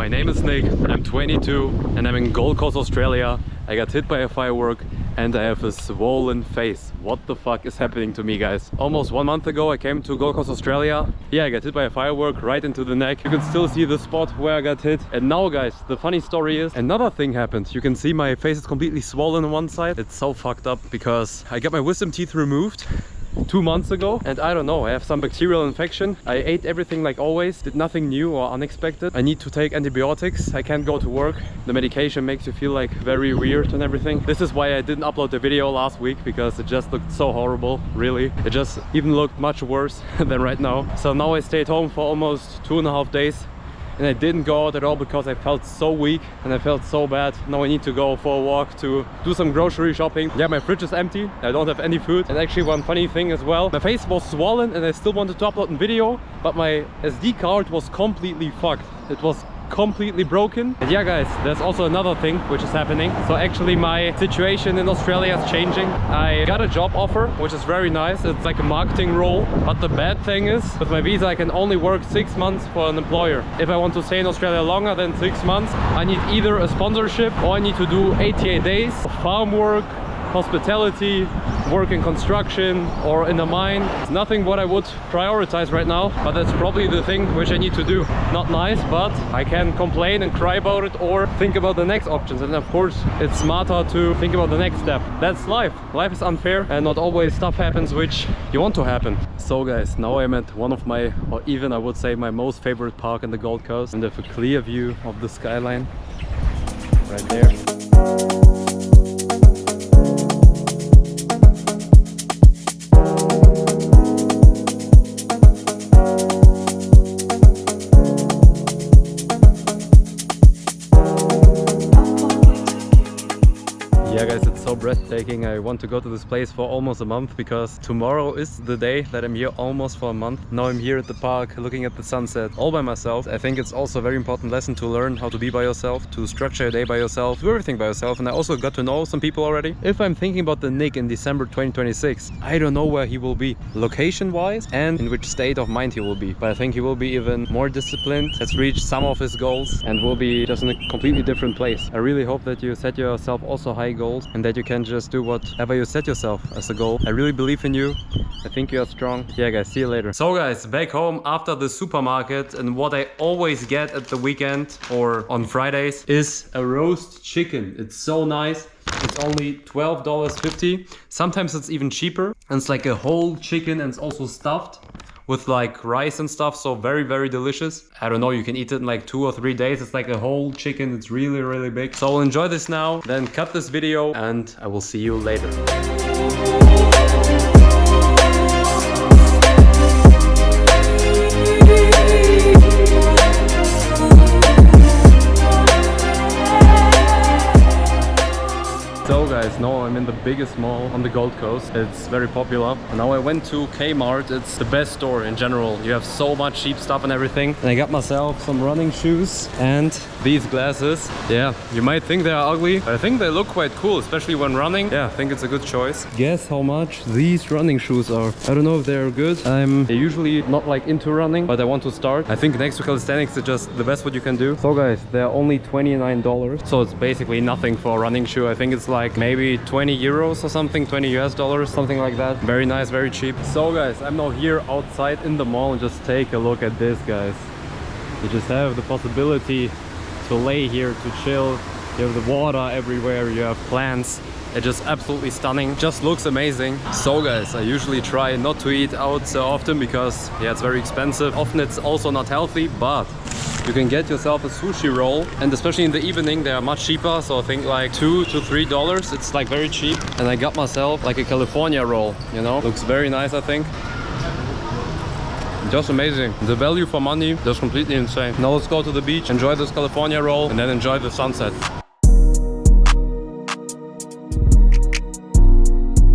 my name is Nick, I'm 22 and I'm in Gold Coast, Australia. I got hit by a firework and I have a swollen face. What the fuck is happening to me, guys? Almost 1 month ago I came to Gold Coast, Australia. Yeah, I got hit by a firework right into the neck. You can still see the spot where I got hit. And now, guys, the funny story is another thing happened. You can see my face is completely swollen on one side. It's so fucked up because I got my wisdom teeth removed 2 months ago, and I don't know, I have some bacterial infection. I ate everything like always, did nothing new or unexpected. I need to take antibiotics, I can't go to work. The medication makes you feel like very weird and everything. This is why I didn't upload the video last week, because it just looked so horrible, really. It just even looked much worse than right now. So now I stayed home for almost 2.5 days. And I didn't go out at all because I felt so weak and I felt so bad. Now I need to go for a walk to do some grocery shopping. Yeah, my fridge is empty. I don't have any food. And actually one funny thing as well, my face was swollen and I still wanted to upload a video, but my SD card was completely fucked. It was completely broken. And yeah, guys, there's also another thing which is happening. So actually my situation in Australia is changing. I got a job offer, which is very nice. It's like a marketing role, but the bad thing is with my visa I can only work 6 months for an employer. If I want to stay in Australia longer than 6 months, I need either a sponsorship or I need to do 88 days of farm work, hospitality, work in construction or in a mine. It's nothing what I would prioritize right now, but that's probably the thing which I need to do. Not nice, but I can complain and cry about it or think about the next options. And of course it's smarter to think about the next step. That's life. Life is unfair and not always stuff happens which you want to happen. So guys, now I'm at one of my, or even I would say my most favorite park in the Gold Coast, and I have a clear view of the skyline right there. Yeah guys, it's so breathtaking. I want to go to this place for almost a month because tomorrow is the day that I'm here almost for a month. Now I'm here at the park looking at the sunset all by myself. I think it's also a very important lesson to learn how to be by yourself, to structure a day by yourself, do everything by yourself. And I also got to know some people already. If I'm thinking about the Nick in December 2026, I don't know where he will be location wise and in which state of mind he will be. But I think he will be even more disciplined, has reached some of his goals and will be just in a completely different place. I really hope that you set yourself also high goals and that you can just do whatever you set yourself as a goal. I really believe in you. I think you are strong. Yeah guys, see you later. So guys, back home after the supermarket, and what I always get at the weekend or on Fridays is a roast chicken. It's so nice. It's only $12.50. Sometimes it's even cheaper. And it's like a whole chicken and it's also stuffed with like rice and stuff, so very, very delicious. I don't know, you can eat it in like 2 or 3 days. It's like a whole chicken. It's really, really big. So I'll enjoy this now, then cut this video, and I will see you later. So guys, now I'm in the biggest mall on the Gold Coast. It's very popular. And now I went to Kmart. It's the best store in general. You have so much cheap stuff and everything. And I got myself some running shoes and these glasses. Yeah, you might think they are ugly, but I think they look quite cool, especially when running. Yeah, I think it's a good choice. Guess how much these running shoes are? I don't know if they're good. I'm usually not like into running, but I want to start. I think next to calisthenics, it's just the best what you can do. So guys, they're only $29. So it's basically nothing for a running shoe. I think it's like maybe 20 euros or something, 20 US dollars, something like that. Very nice, very cheap. So guys, I'm now here outside in the mall and just take a look at this, guys. You just have the possibility to lay here, to chill. You have the water everywhere, you have plants. It's just absolutely stunning, just looks amazing. So guys, I usually try not to eat out so often because yeah, it's very expensive. Often it's also not healthy, but you can get yourself a sushi roll, and especially in the evening they are much cheaper. So I think like $2 to $3. It's like very cheap. And I got myself like a California roll, you know, looks very nice. I think just amazing. The value for money, just completely insane. Now let's go to the beach, enjoy this California roll, and then enjoy the sunset.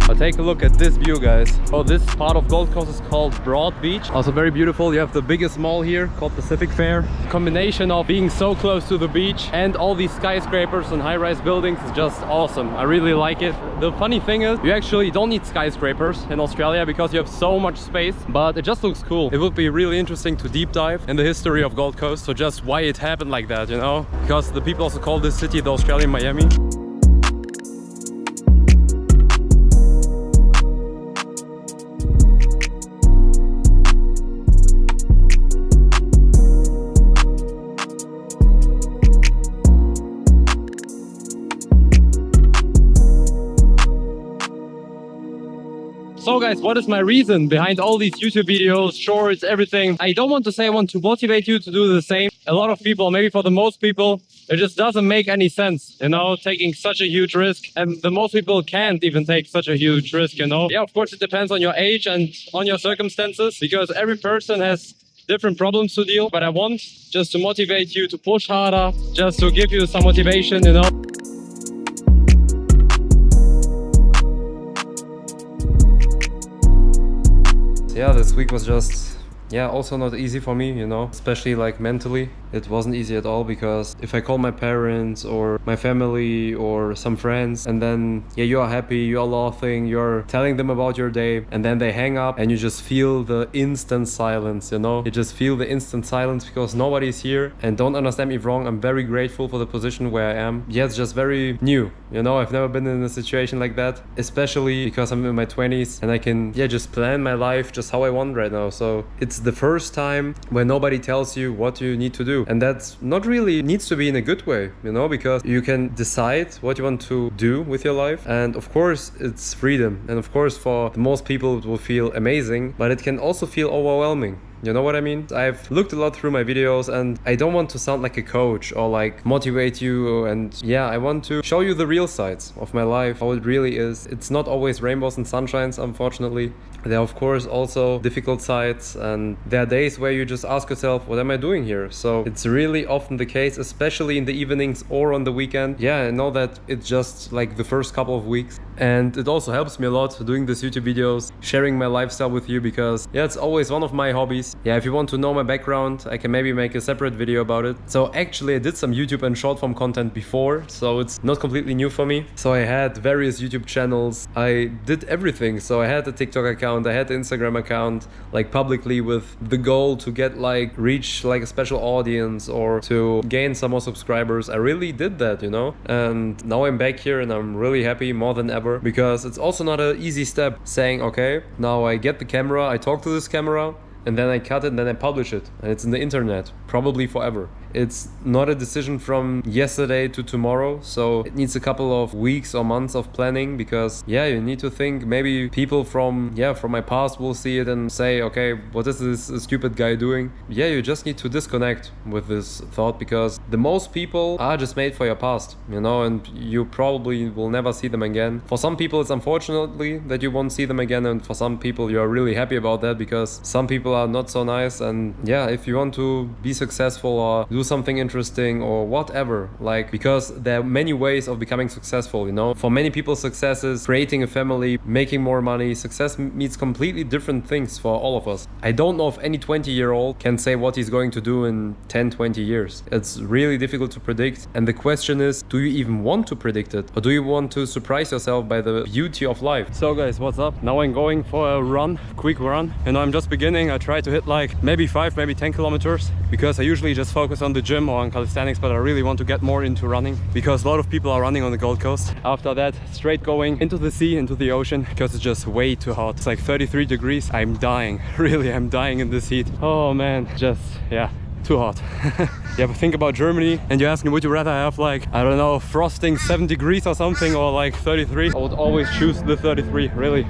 But Take a look at this view, guys. Oh, this part of Gold Coast is called Broad Beach. Also very beautiful. You have the biggest mall here called Pacific Fair. Combination of being so close to the beach and all these skyscrapers and high-rise buildings is just awesome. I really like it. The funny thing is, you actually don't need skyscrapers in Australia because you have so much space, but it just looks cool. It would be really interesting to deep dive in the history of Gold Coast. So just why it happened like that, you know? Because the people also call this city the Australian Miami. So guys, what is my reason behind all these YouTube videos, shorts, everything? I don't want to say I want to motivate you to do the same. A lot of people, maybe for the most people, it just doesn't make any sense, you know, taking such a huge risk. And the most people can't even take such a huge risk, you know. Yeah, of course, it depends on your age and on your circumstances, because every person has different problems to deal. But I want just to motivate you to push harder, just to give you some motivation, you know. Yeah, this week was just, yeah, also not easy for me, you know, especially like mentally. It wasn't easy at all, because if I call my parents or my family or some friends, and then, yeah, you are happy, you are laughing, you're telling them about your day, and then they hang up and you just feel the instant silence, you know? You just feel the instant silence because nobody's here. And don't understand me wrong, I'm very grateful for the position where I am. Yeah, it's just very new, you know? I've never been in a situation like that, especially because I'm in my 20s and I can, yeah, just plan my life just how I want right now. So it's the first time where nobody tells you what you need to do. And that's not really needs to be in a good way, you know, because you can decide what you want to do with your life. And of course, it's freedom. And of course, for most people, it will feel amazing, but it can also feel overwhelming. You know what I mean? I've looked a lot through my videos, and I don't want to sound like a coach or like motivate you. And yeah, I want to show you the real sides of my life, how it really is. It's not always rainbows and sunshines, unfortunately. There are of course also difficult sides, and there are days where you just ask yourself, what am I doing here? So it's really often the case, especially in the evenings or on the weekend. Yeah, I know that it's just like the first couple of weeks, and it also helps me a lot doing these YouTube videos, sharing my lifestyle with you, because yeah, it's always one of my hobbies. Yeah, if you want to know my background, I can maybe make a separate video about it. So actually I did some YouTube and short form content before, so it's not completely new for me. So I had various YouTube channels, I did everything. So I had a TikTok account, I had an Instagram account, like publicly, with the goal to get like reach like a special audience or to gain some more subscribers. I really did that, you know, and now I'm back here and I'm really happy more than ever, because it's also not an easy step saying, okay, now I get the camera, I talk to this camera, and then I cut it and then I publish it, and it's in the internet, probably forever. It's not a decision from yesterday to tomorrow, so it needs a couple of weeks or months of planning, because yeah, you need to think maybe people from my past will see it and say, okay, what is this stupid guy doing? Yeah, you just need to disconnect with this thought, because the most people are just made for your past, you know, and you probably will never see them again. For some people it's unfortunately that you won't see them again, and for some people you are really happy about that, because some people are not so nice. And yeah, if you want to be successful or do something interesting or whatever, like, because there are many ways of becoming successful, you know. For many people, success is creating a family, making more money. Success means completely different things for all of us. I don't know if any 20-year-old can say what he's going to do in 10-20 years. It's really difficult to predict, and the question is, do you even want to predict it, or do you want to surprise yourself by the beauty of life? So guys, what's up? Now I'm going for a run, quick run, and I'm just beginning. I try to hit like maybe 5, maybe 10 kilometers, because I usually just focus on the gym or on calisthenics, but I really want to get more into running, because a lot of people are running on the Gold Coast. After that, straight going into the sea, into the ocean, because it's just way too hot. It's like 33 degrees. I'm dying. Really, I'm dying in this heat. Oh man, just, yeah, too hot. Yeah, but think about Germany and you ask me, would you rather have like, I don't know, frosting 7 degrees or something, or like 33? I would always choose the 33, really.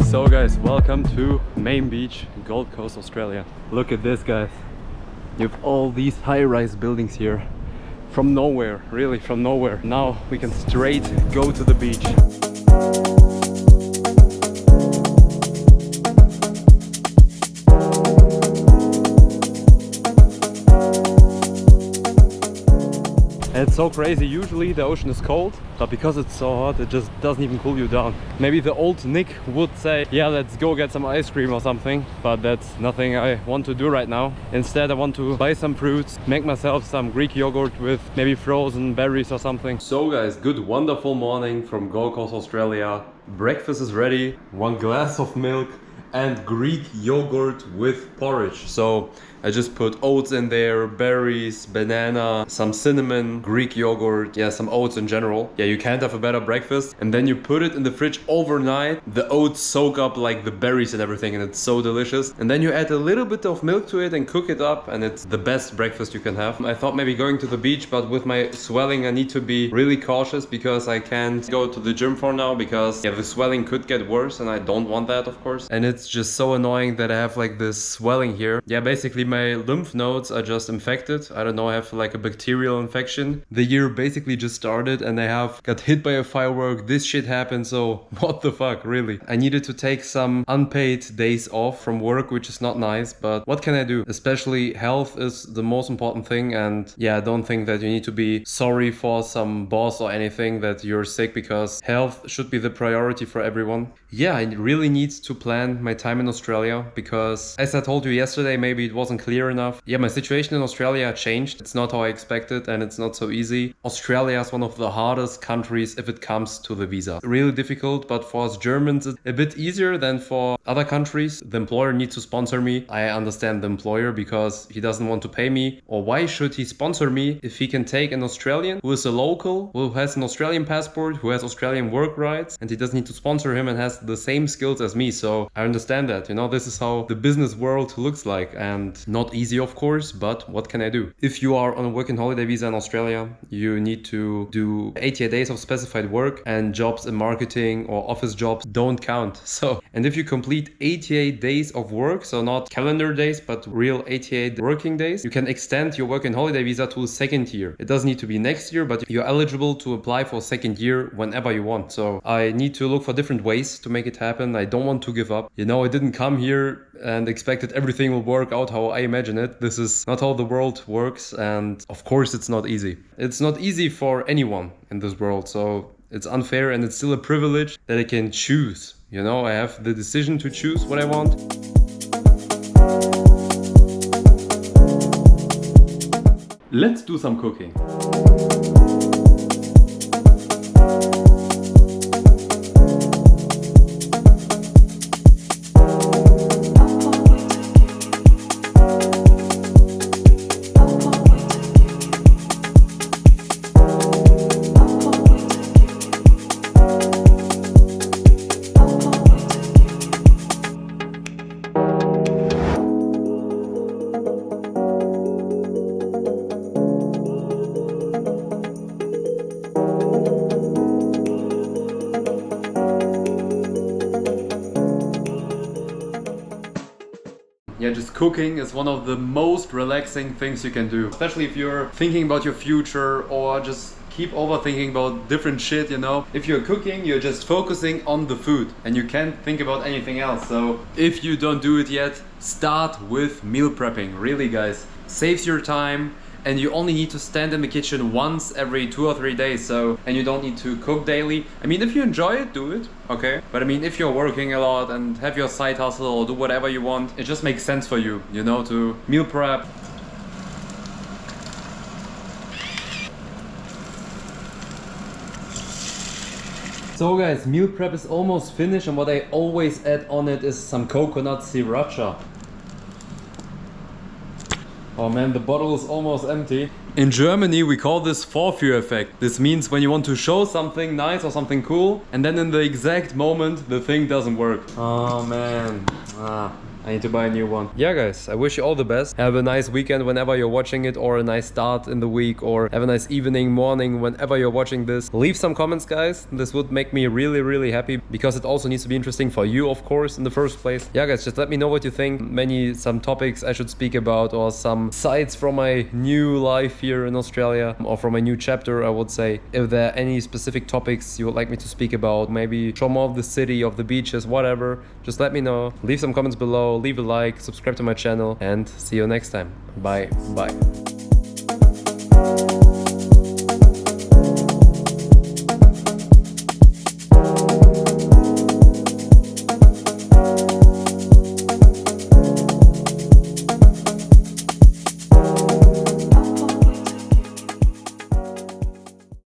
So guys, welcome to Main Beach, Gold Coast, Australia. Look at this, guys. You have all these high-rise buildings here. From nowhere, really from nowhere. Now we can straight go to the beach. It's so crazy. Usually the ocean is cold, but because it's so hot, it just doesn't even cool you down. Maybe the old Nick would say, yeah, let's go get some ice cream or something, but that's nothing I want to do right now. Instead, I want to buy some fruits, make myself some Greek yogurt with maybe frozen berries or something. So guys, good wonderful morning from Gold Coast, Australia. Breakfast is ready, 1 glass of milk and Greek yogurt with porridge. So I just put oats in there, berries, banana, some cinnamon, Greek yogurt, yeah, some oats in general. Yeah, you can't have a better breakfast. And then you put it in the fridge overnight. The oats soak up like the berries and everything, and it's so delicious. And then you add a little bit of milk to it and cook it up, and it's the best breakfast you can have. I thought maybe going to the beach, but with my swelling I need to be really cautious because I can't go to the gym for now because, yeah, the swelling could get worse and I don't want that, of course. And it's just so annoying that I have like this swelling here. Yeah, basically my lymph nodes are just infected. I don't know, I have like a bacterial infection. The year basically just started and I have got hit by a firework. This shit happened, so what the fuck, really? I needed to take some unpaid days off from work, which is not nice, but what can I do? Especially health is the most important thing, and yeah, I don't think that you need to be sorry for some boss or anything that you're sick, because health should be the priority for everyone. Yeah, I really need to plan my time in Australia because, as I told you yesterday, maybe it wasn't clear enough. Yeah, my situation in Australia changed. It's not how I expected and it's not so easy. Australia is one of the hardest countries if it comes to the visa. Really difficult, but for us Germans it's a bit easier than for other countries. The employer needs to sponsor me. I understand the employer because he doesn't want to pay me. Or why should he sponsor me if he can take an Australian who is a local, who has an Australian passport, who has Australian work rights, and he doesn't need to sponsor him and has the same skills as me. So I understand that, you know, this is how the business world looks like, and not easy of course, but what can I do? If you are on a working holiday visa in Australia, you need to do 88 days of specified work, and jobs in marketing or office jobs don't count. So, and if you complete 88 days of work, so not calendar days, but real 88 working days, you can extend your working holiday visa to a second year. It doesn't need to be next year, but you're eligible to apply for a second year whenever you want. So I need to look for different ways to make it happen. I don't want to give up. You know, I didn't come here and expected everything will work out how I imagine it. This is not how the world works, and of course it's not easy. It's not easy for anyone in this world, so it's unfair, and it's still a privilege that I can choose. You know, I have the decision to choose what I want. Let's do some cooking. Yeah, just cooking is one of the most relaxing things you can do, especially if you're thinking about your future or just keep overthinking about different shit, you know. If you're cooking, you're just focusing on the food and you can't think about anything else. So if you don't do it yet, start with meal prepping. Really, guys, saves your time. And you only need to stand in the kitchen once every 2 or 3 days, so, and you don't need to cook daily. I mean, if you enjoy it, do it, okay? But I mean, if you're working a lot and have your side hustle or do whatever you want, it just makes sense for you, you know, to meal prep. So guys, meal prep is almost finished, and what I always add on it is some coconut sriracha. Oh man, the bottle is almost empty. In Germany we call this Vorführ effect. This means when you want to show something nice or something cool, and then in the exact moment the thing doesn't work. Oh man. I need to buy a new one. Yeah guys, I wish you all the best. Have a nice weekend whenever you're watching it, or a nice start in the week, or have a nice evening, morning, whenever you're watching this. Leave some comments, guys. This would make me really happy, because it also needs to be interesting for you, of course, in the first place. Yeah guys, just let me know what you think. Some topics I should speak about, or some sides from my new life here in Australia, or from my new chapter, I would say. If there are any specific topics you would like me to speak about, maybe show more of the city, of the beaches, whatever, just let me know. Leave some comments below. Leave a like, subscribe to my channel, and see you next time. Bye.